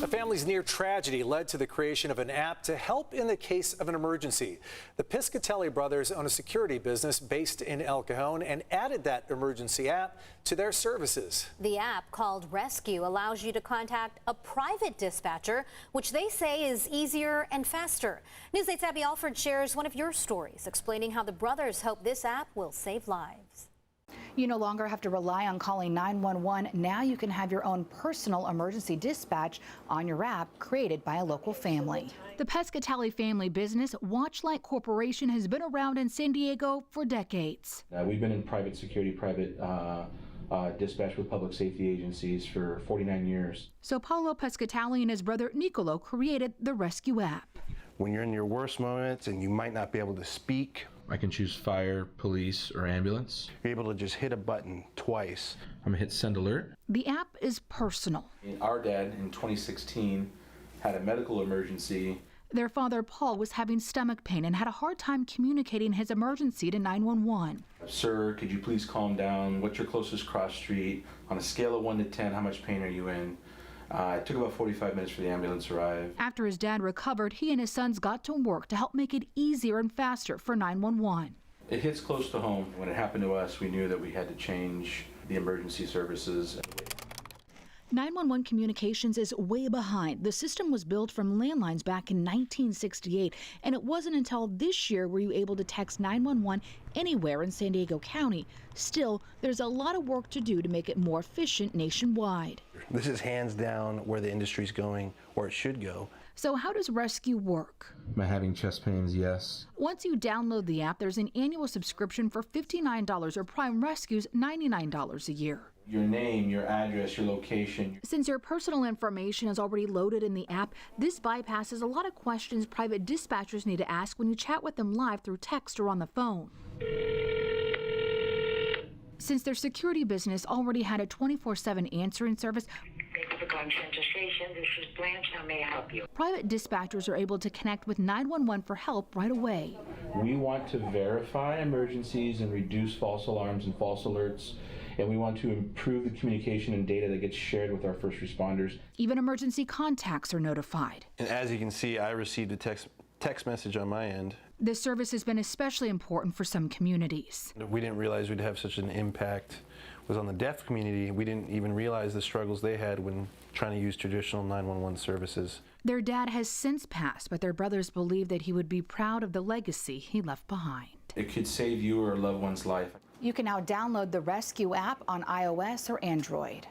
A family's near tragedy led to the creation of an app to help in the case of an emergency. The Piscatelli brothers own a security business based in El Cajon and added that emergency app to their services. The app, called Rescu, allows you to contact a private dispatcher, which they say is easier and faster. News 8's Abby Alford shares one of your stories, explaining how the brothers hope this app will save lives. You no longer have to rely on calling 911. Now you can have your own personal emergency dispatch on your app created by a local family. The Piscatelli family business, Watchlight Corporation, has been around in San Diego for decades. We've been in private security, private dispatch with public safety agencies for 49 years. So Paolo Piscatelli and his brother Niccolo created the Rescu app. When you're in your worst moments and you might not be able to speak, I can choose fire, police, or ambulance. you're able to just hit a button twice. I'm gonna hit send alert. The app is personal. Our dad in 2016 had a medical emergency. Their father, Paul, was having stomach pain and had a hard time communicating his emergency to 911. Sir, could you please calm down? What's your closest cross street? On a scale of 1 to 10, how much pain are you in? It took about 45 minutes for the ambulance to arrive. After his dad recovered, he and his sons got to work to help make it easier and faster for 911. It hits close to home. When it happened to us, we knew that we had to change the emergency services. 911 communications is way behind. The system was built from landlines back in 1968, and it wasn't until this year were you able to text 911 anywhere in San Diego County. Still, there's a lot of work to do to make it more efficient nationwide. This is hands down where the industry's going, or it should go. So how does Rescu work? Am I having chest pains? Yes. Once you download the app, there's an annual subscription for $59 or Prime Rescue's $99 a year. Your name, your address, your location. Since your personal information is already loaded in the app, this bypasses a lot of questions private dispatchers need to ask when you chat with them live through text or on the phone. Since their security business already had a 24/7 answering service, Thank you for calling Central Station. This is Blanche. How may I help you? private dispatchers are able to connect with 911 for help right away. We want to verify emergencies and reduce false alarms and false alerts, and we want to improve the communication and data that gets shared with our first responders. Even emergency contacts are notified. And as you can see, I received a text message on my end. This service has been especially important for some communities. We didn't realize we'd have such an impact. It was on the deaf community. We didn't even realize the struggles they had when trying to use traditional 911 services. Their dad has since passed, but their brothers believe that he would be proud of the legacy he left behind. It could save you or a loved one's life. You can now download the Rescu app on iOS or Android.